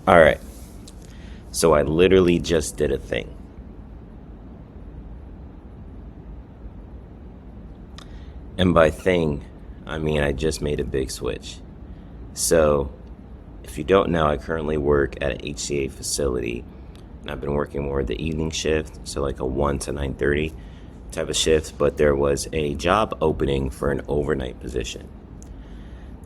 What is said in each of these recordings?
All right. So I literally just did a thing. And by thing, I mean I just made a big switch. So if you don't know, I currently work at an HCA facility, and I've been working more the evening shift, so like a 1 to 9:30 type of shift, but there was a job opening for an overnight position.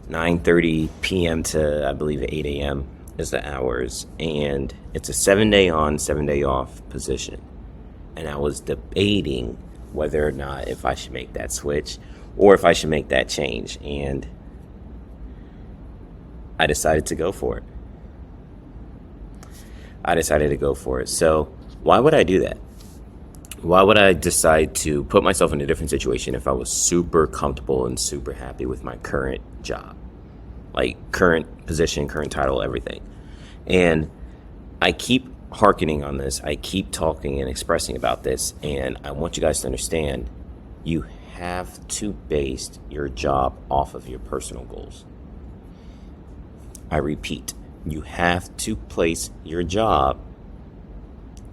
9:30 p.m. to, I believe, 8 a.m. is the hours, and it's a 7-day on, 7-day off position. And I was debating whether or not if I should make that switch or if I should make that change, and I decided to go for it. So why would I do that? Why would I decide to put myself in a different situation if I was super comfortable and super happy with my current job? Like current position, current title, everything. And I keep hearkening on this. I keep talking and expressing about this. And I want you guys to understand, you have to base your job off of your personal goals. I repeat, you have to place your job,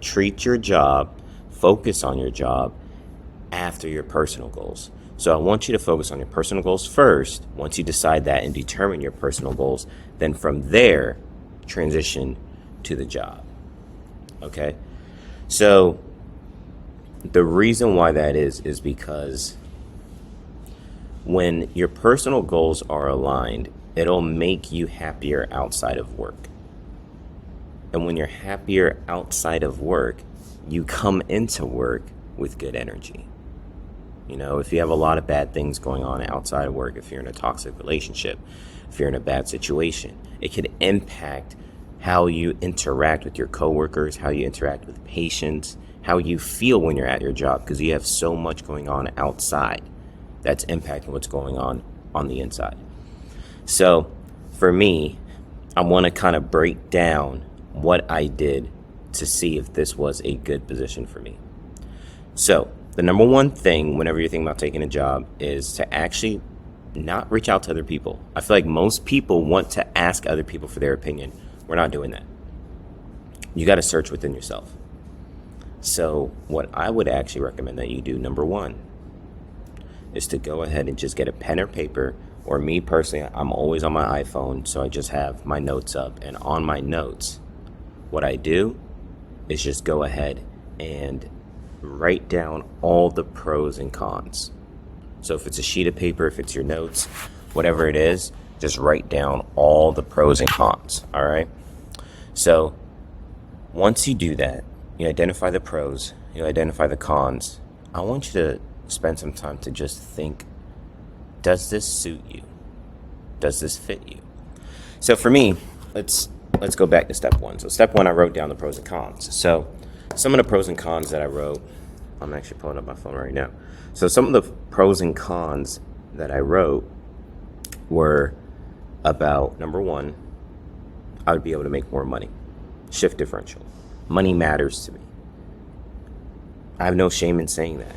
treat your job, focus on your job after your personal goals. So I want you to focus on your personal goals first. Once you decide that and determine your personal goals, then from there, transition to the job. Okay? So the reason why that is because when your personal goals are aligned, it'll make you happier outside of work. And when you're happier outside of work, you come into work with good energy. You know, if you have a lot of bad things going on outside of work, if you're in a toxic relationship, if you're in a bad situation, it can impact how you interact with your coworkers, how you interact with patients, how you feel when you're at your job, because you have so much going on outside that's impacting what's going on the inside. So for me, I want to kind of break down what I did to see if this was a good position for me. So the number one thing whenever you're thinking about taking a job is to actually not reach out to other people. I feel like most people want to ask other people for their opinion. We're not doing that. You got to search within yourself. So what I would actually recommend that you do, number one, is to go ahead and just get a pen or paper, or me personally, I'm always on my iPhone, so I just have my notes up, and on my notes, what I do is just go ahead and write down all the pros and cons. So if it's a sheet of paper, if it's your notes, whatever it is, just write down all the pros and cons, all right? So once you do that, you identify the pros, you identify the cons, I want you to spend some time to just think, does this suit you? Does this fit you? So for me, let's go back to step one. So step one, I wrote down the pros and cons. So some of the pros and cons that I wrote, I'm actually pulling up my phone right now. So some of the pros and cons that I wrote were about, number one, I would be able to make more money. Shift differential. Money matters to me. I have no shame in saying that.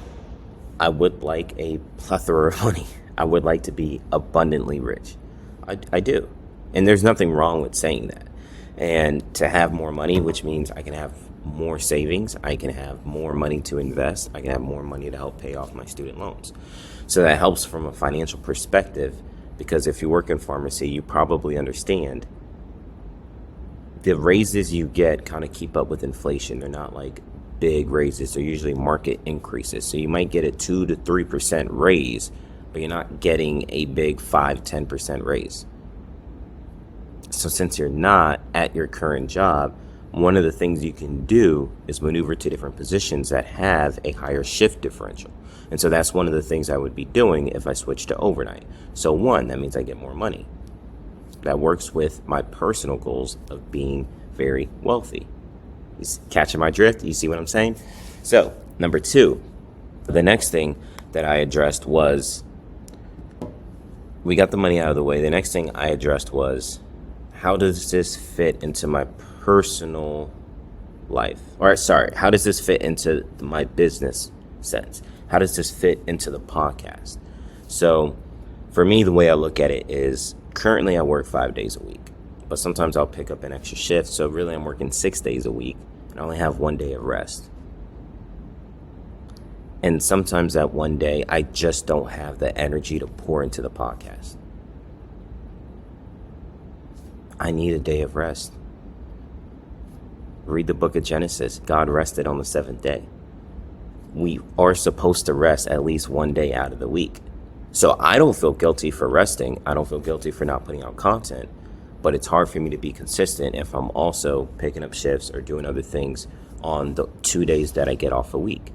I would like a plethora of money. I would like to be abundantly rich. I do. And there's nothing wrong with saying that. And to have more money, which means I can have more savings, I can have more money to invest, I can have more money to help pay off my student loans. So that helps from a financial perspective, because if you work in pharmacy, you probably understand the raises you get kind of keep up with inflation. They're not like big raises. They're usually market increases. So you might get a 2 to 3% raise, but you're not getting a big 5-10% raise. So since you're not at your current job, one of the things you can do is maneuver to different positions that have a higher shift differential. And so that's one of the things I would be doing if I switch to overnight. So one, that means I get more money. That works with my personal goals of being very wealthy. You catching my drift? You see what I'm saying? So number two, the next thing that I addressed was, we got the money out of the way. The next thing I addressed was, how does this fit into my personal life? Or sorry, how does this fit into my business sense? How does this fit into the podcast? So for me, the way I look at it is, currently I work 5 days a week. but sometimes I'll pick up an extra shift. So really I'm working 6 days a week and I only have 1 day of rest. And sometimes that 1 day, I just don't have the energy to pour into the podcast. I need a day of rest. Read the book of Genesis. God rested on the seventh day. We are supposed to rest at least 1 day out of the week. So I don't feel guilty for resting. I don't feel guilty for not putting out content. But it's hard for me to be consistent if I'm also picking up shifts or doing other things on the 2 days that I get off a week.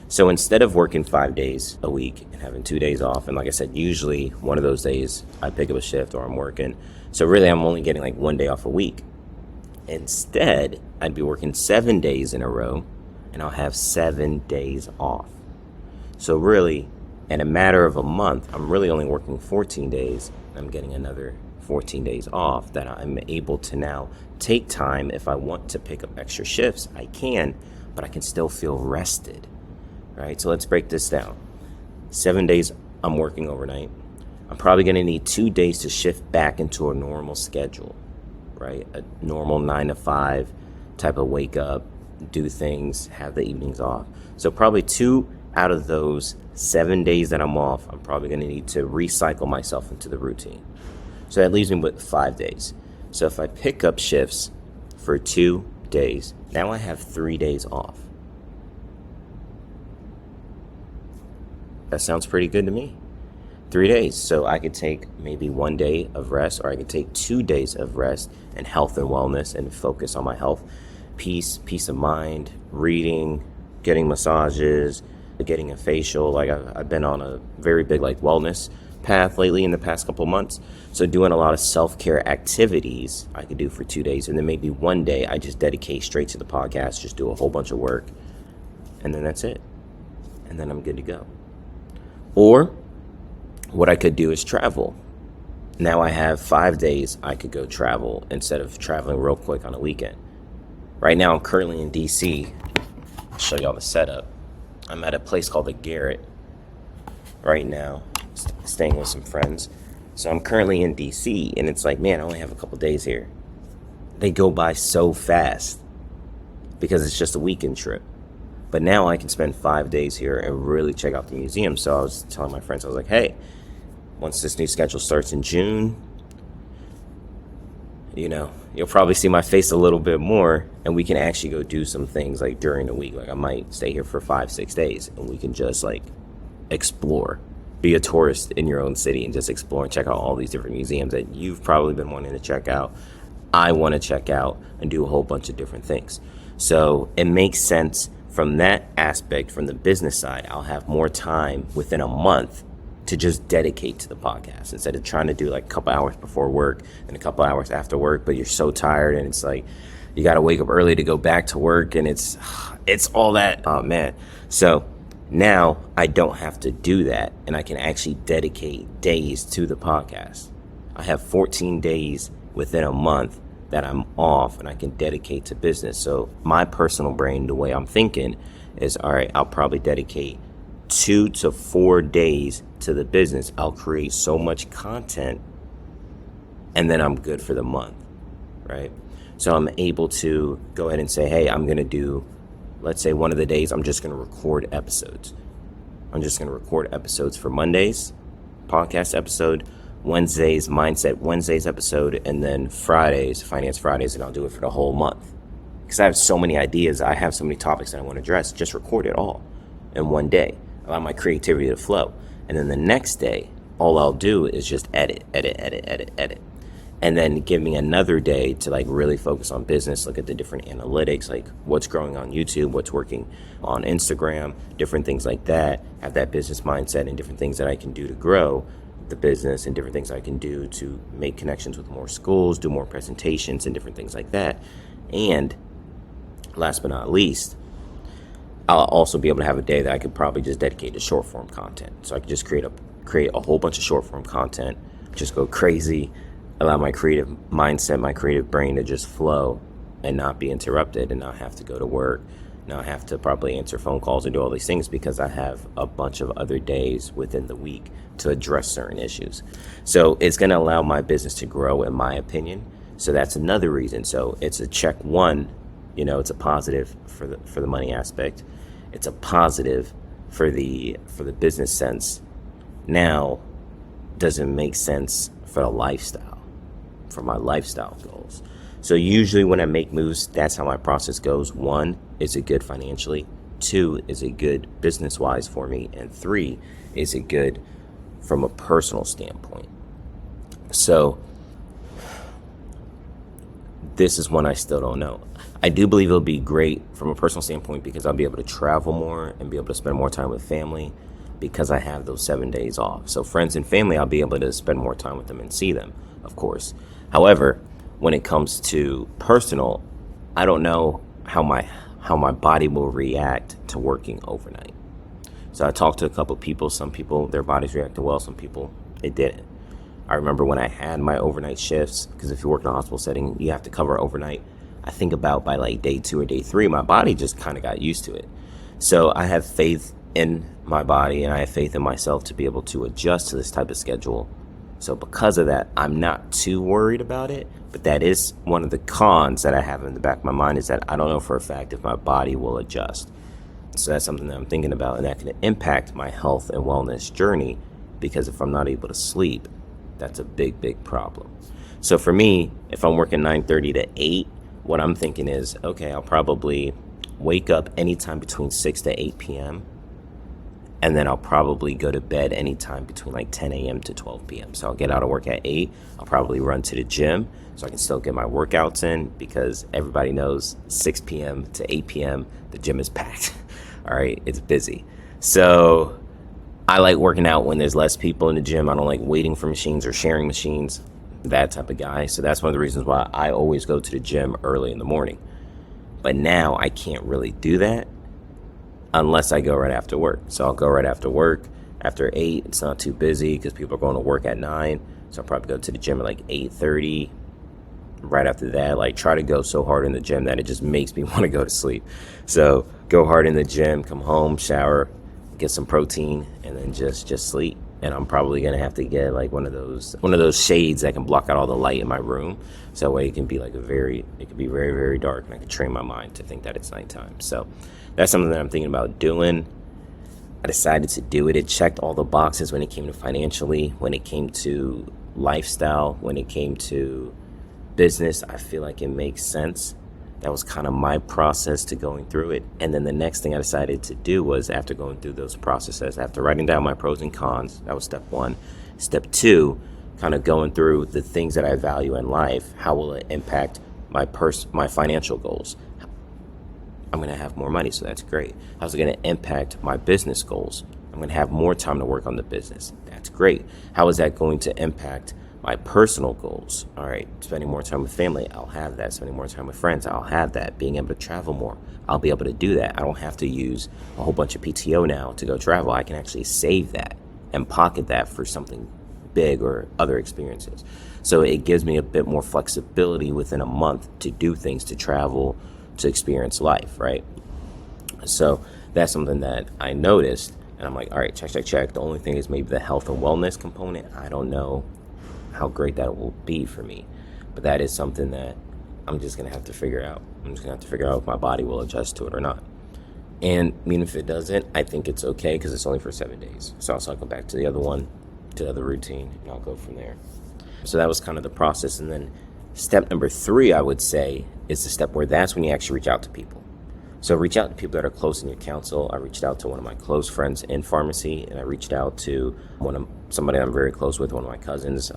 So instead of working 5 days a week and having 2 days off, and like I said, usually one of those days I pick up a shift or I'm working. So really I'm only getting like 1 day off a week. Instead, I'd be working 7 days in a row and I'll have 7 days off. So really, in a matter of a month, I'm really only working 14 days. I'm getting another 14 days off that I'm able to now take time. If I want to pick up extra shifts, I can, but I can still feel rested. Right, so let's break this down. 7 days I'm working overnight. I'm probably going to need 2 days to shift back into a normal schedule, right? A normal 9 to 5 type of wake up, do things, have the evenings off. So probably 2 out of those 7 days that I'm off, I'm probably going to need to recycle myself into the routine. So that leaves me with 5 days. So if I pick up shifts for 2 days, now I have 3 days off. That sounds pretty good to me. 3 days. So I could take maybe 1 day of rest, or I could take 2 days of rest and health and wellness and focus on my health, peace of mind, reading, getting massages, getting a facial. Like I've been on a very big like wellness path lately in the past couple months. So doing a lot of self-care activities I could do for 2 days. And then maybe 1 day I just dedicate straight to the podcast, just do a whole bunch of work. And then that's it. And then I'm good to go. Or what I could do is travel. Now I have 5 days I could go travel instead of traveling real quick on a weekend. Right now I'm currently in DC. I'll show y'all the setup. I'm at a place called the Garrett right now, staying with some friends. So I'm currently in DC and it's like, man, I only have a couple days here. They go by so fast because it's just a weekend trip. But now I can spend 5 days here and really check out the museum. So I was telling my friends, I was like, hey, once this new schedule starts in June, you'll probably see my face a little bit more and we can actually go do some things like during the week. Like I might stay here for 5-6 days and we can just like explore, be a tourist in your own city and just explore and check out all these different museums that you've probably been wanting to check out. I want to check out and do a whole bunch of different things. So it makes sense. From that aspect, from the business side, I'll have more time within a month to just dedicate to the podcast instead of trying to do like a couple hours before work and a couple hours after work. But you're so tired and it's like you got to wake up early to go back to work and it's all that. Oh, man. So now I don't have to do that and I can actually dedicate days to the podcast. I have 14 days within a month that I'm off and I can dedicate to business. So my personal brain, the way I'm thinking is, all right, I'll probably dedicate 2 to 4 days to the business. I'll create so much content and then I'm good for the month, right? So I'm able to go ahead and say, hey, I'm going to do, let's say one of the days I'm just going to record episodes. I'm just going to record episodes for Mondays, podcast episode, Wednesdays, Mindset Wednesdays episode, and then Fridays, Finance Fridays, and I'll do it for the whole month. Because I have so many ideas, I have so many topics that I want to address, just record it all in 1 day. Allow my creativity to flow. And then the next day, all I'll do is just edit. And then give me another day to like really focus on business, look at the different analytics, like what's growing on YouTube, what's working on Instagram, different things like that, have that business mindset and different things that I can do to grow the business and different things I can do to make connections with more schools, do more presentations and different things like that. And last but not least, I'll also be able to have a day that I could probably just dedicate to short form content. So I could just create a whole bunch of short form content, just go crazy, allow my creative mindset, my creative brain to just flow and not be interrupted and not have to go to work Now I have to probably answer phone calls and do all these things because I have a bunch of other days within the week to address certain issues. So it's going to allow my business to grow, in my opinion. So that's another reason. So it's a check one, it's a positive for the money aspect. It's a positive for the business sense. Now, does it make sense for the lifestyle, for my lifestyle goals? So usually when I make moves, that's how my process goes. 1, is it good financially? 2, is it good business-wise for me? And 3, is it good from a personal standpoint? So this is one I still don't know. I do believe it'll be great from a personal standpoint because I'll be able to travel more and be able to spend more time with family because I have those 7 days off. So friends and family, I'll be able to spend more time with them and see them, of course. However, when it comes to personal, I don't know how my body will react to working overnight. So I talked to a couple of people. Some people, their bodies reacted well. Some people, it didn't. I remember when I had my overnight shifts, because if you work in a hospital setting, you have to cover overnight. I think about by like day 2 or day 3, my body just kind of got used to it. So I have faith in my body and I have faith in myself to be able to adjust to this type of schedule. So because of that, I'm not too worried about it. But that is one of the cons that I have in the back of my mind, is that I don't know for a fact if my body will adjust. So that's something that I'm thinking about, and that can impact my health and wellness journey, because if I'm not able to sleep, that's a big, big problem. So for me, if I'm working 9:30 to 8, what I'm thinking is, okay, I'll probably wake up anytime between 6 to 8 p.m. And then I'll probably go to bed anytime between like 10 a.m. to 12 p.m. So I'll get out of work at 8. I'll probably run to the gym so I can still get my workouts in, because everybody knows 6 p.m. to 8 p.m. the gym is packed. All right, it's busy. So I like working out when there's less people in the gym. I don't like waiting for machines or sharing machines, that type of guy. So that's one of the reasons why I always go to the gym early in the morning. But now I can't really do that unless I go right after work. So I'll go right after work. After 8, it's not too busy because people are going to work at 9. So I'll probably go to the gym at like 8:30. Right after that, like try to go so hard in the gym that it just makes me want to go to sleep. So go hard in the gym, come home, shower, get some protein, and then just sleep. And I'm probably gonna have to get like one of those shades that can block out all the light in my room, so that way it can be very, very dark, and I can train my mind to think that it's nighttime. So that's something that I'm thinking about doing. I decided to do it. It checked all the boxes when it came to financially, when it came to lifestyle, when it came to business. I feel like it makes sense. That was kind of my process to going through it. And then the next thing I decided to do was, after going through those processes, after writing down my pros and cons, that was step 1. Step 2, kind of going through the things that I value in life. How will it impact my financial goals? I'm going to have more money, so that's great. How's it going to impact my business goals? I'm going to have more time to work on the business. That's great. How is that going to impact my personal goals? All right, spending more time with family, I'll have that. Spending more time with friends, I'll have that. Being able to travel more, I'll be able to do that. I don't have to use a whole bunch of PTO now to go travel. I can actually save that and pocket that for something big or other experiences. So it gives me a bit more flexibility within a month to do things, to travel, to experience life, right? So that's something that I noticed, and I'm like, all right, check. The only thing is maybe the health and wellness component. I don't know how great that will be for me, but that is something that I'm just gonna have to figure out. I'm just gonna have to figure out if my body will adjust to it or not. And even if it doesn't, I think it's okay, because it's only for 7 days. So I'll cycle back to the other one, to the other routine, and I'll go from there. So that was kind of the process. And then step number 3, I would say, is the step where that's when you actually reach out to people. So reach out to people that are close in your counsel. I reached out to one of my close friends in pharmacy, and I reached out to somebody I'm very close with, one of my cousins.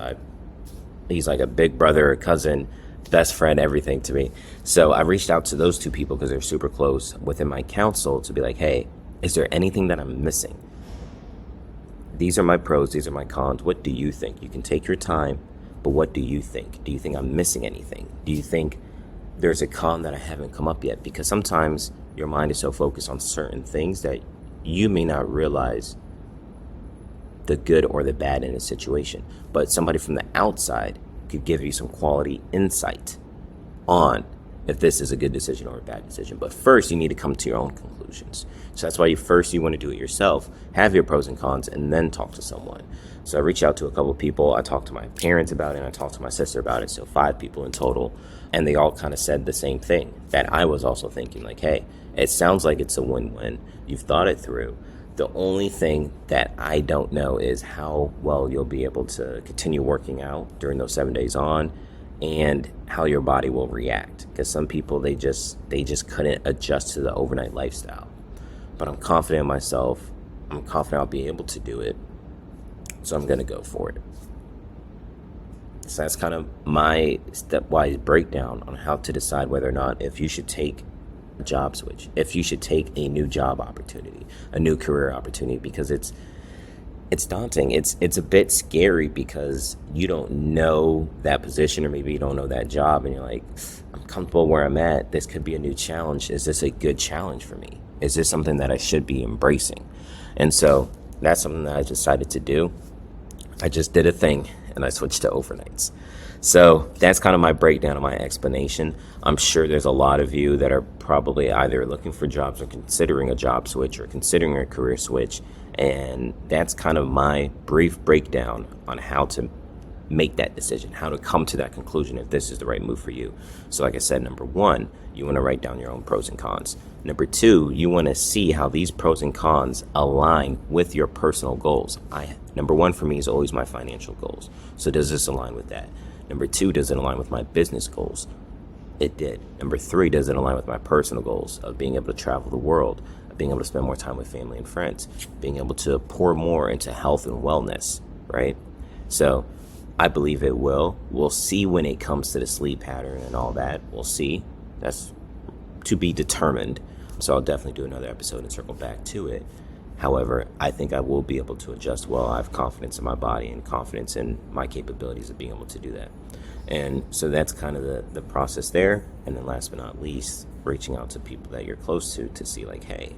He's like a big brother, a cousin, best friend, everything to me. So I reached out to those 2 people because they're super close within my counsel, to be like, hey, is there anything that I'm missing? These are my pros, these are my cons. What do you think? You can take your time, but what do you think? Do you think I'm missing anything? Do you think there's a con that I haven't come up yet? Because sometimes your mind is so focused on certain things that you may not realize the good or the bad in a situation. But somebody from the outside could give you some quality insight on if this is a good decision or a bad decision. But first, you need to come to your own conclusions. So that's why you want to do it yourself, have your pros and cons, and then talk to someone. So I reached out to a couple of people. I talked to my parents about it, and I talked to my sister about it. So 5 people in total. And they all kind of said the same thing that I was also thinking, like, hey, it sounds like it's a win-win. You've thought it through. The only thing that I don't know is how well you'll be able to continue working out during those 7 days on, and how your body will react. Because some people, they just couldn't adjust to the overnight lifestyle. But I'm confident in myself. I'm confident I'll be able to do it. So I'm going to go for it. So that's kind of my stepwise breakdown on how to decide whether or not if you should take a job switch, if you should take a new job opportunity, a new career opportunity, because it's daunting. It's a bit scary because you don't know that position, or maybe you don't know that job, and you're like, I'm comfortable where I'm at. This could be a new challenge. Is this a good challenge for me? Is this something that I should be embracing? And so that's something that I decided to do. I just did a thing and I switched to overnights. So that's kind of my breakdown of my explanation. I'm sure there's a lot of you that are probably either looking for jobs or considering a job switch or considering a career switch. And that's kind of my brief breakdown on how to make that decision, how to come to that conclusion if this is the right move for you. So like I said, number 1, you want to write down your own pros and cons. Number 2, you want to see how these pros and cons align with your personal goals. Number 1 for me is always my financial goals. So does this align with that? Number 2, does it align with my business goals? It did. Number 3, does it align with my personal goals of being able to travel the world, of being able to spend more time with family and friends, being able to pour more into health and wellness, right? So I believe it will. We'll see when it comes to the sleep pattern and all that. We'll see. That's to be determined. So I'll definitely do another episode and circle back to it. However, I think I will be able to adjust well. I have confidence in my body and confidence in my capabilities of being able to do that. And so that's kind of the process there. And then last but not least, reaching out to people that you're close to see like, hey,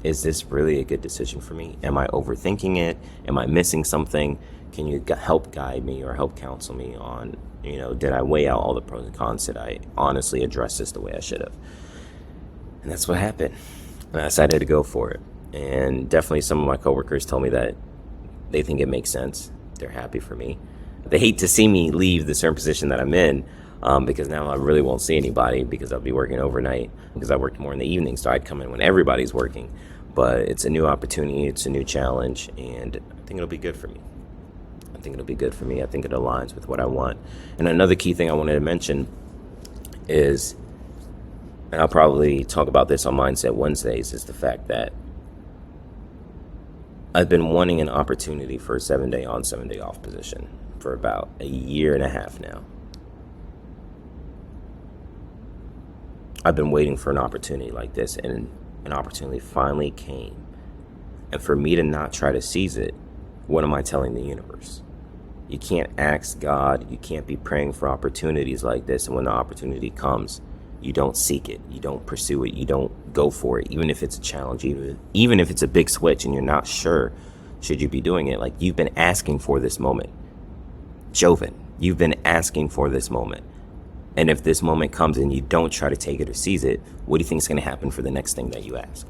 is this really a good decision for me? Am I overthinking it? Am I missing something? Can you help guide me or help counsel me on, did I weigh out all the pros and cons? Did I honestly address this the way I should have? And that's what happened. And I decided to go for it. And definitely some of my coworkers told me that they think it makes sense. They're happy for me. They hate to see me leave the certain position that I'm in, because now I really won't see anybody because I'll be working overnight, because I worked more in the evening. So I'd come in when everybody's working. But it's a new opportunity. It's a new challenge. And I think it'll be good for me. I think it aligns with what I want. And another key thing I wanted to mention is, and I'll probably talk about this on Mindset Wednesdays, is the fact that I've been wanting an opportunity for a 7-day on, 7-day off position for about a year and a half now. I've been waiting for an opportunity like this, and an opportunity finally came. And for me to not try to seize it, what am I telling the universe? You can't ask God, you can't be praying for opportunities like this, and when the opportunity comes, you don't seek it, you don't pursue it, you don't go for it, even if it's a challenge, even if it's a big switch and you're not sure should you be doing it. Like, you've been asking for this moment. Joven, you've been asking for this moment. And if this moment comes and you don't try to take it or seize it, what do you think is going to happen for the next thing that you ask?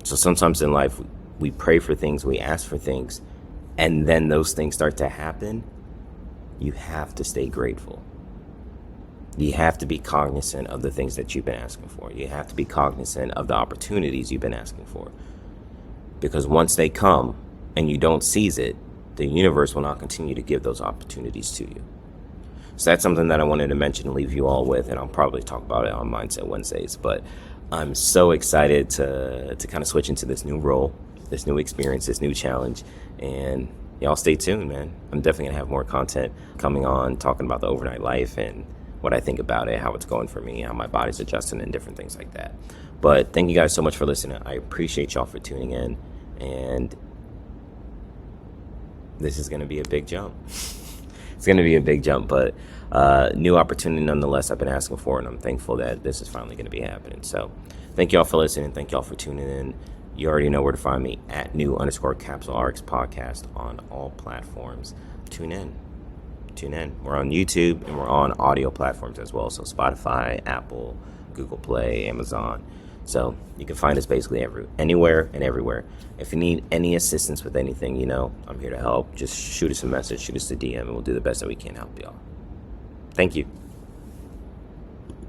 So sometimes in life, we pray for things, we ask for things, and then those things start to happen. You have to stay grateful. You have to be cognizant of the things that you've been asking for. You have to be cognizant of the opportunities you've been asking for. Because once they come and you don't seize it, the universe will not continue to give those opportunities to you. So that's something that I wanted to mention and leave you all with, and I'll probably talk about it on Mindset Wednesdays. But I'm so excited to kind of switch into this new role, this new experience, this new challenge. And y'all stay tuned, man. I'm definitely going to have more content coming on, talking about the overnight life and what I think about it, how it's going for me, how my body's adjusting, and different things like that. But thank you guys so much for listening. I appreciate y'all for tuning in. And this is going to be a big jump. It's going to be a big jump, but new opportunity nonetheless I've been asking for, and I'm thankful that this is finally going to be happening. So thank y'all for listening. Thank y'all for tuning in. You already know where to find me, at @new_CapsuleRx Podcast on all platforms. tune in. We're on YouTube and we're on audio platforms as well. So Spotify, Apple, Google Play, Amazon. So you can find us basically anywhere and everywhere. If you need any assistance with anything, I'm here to help. Just shoot us a message, shoot us a DM, and we'll do the best that we can to help y'all. Thank you.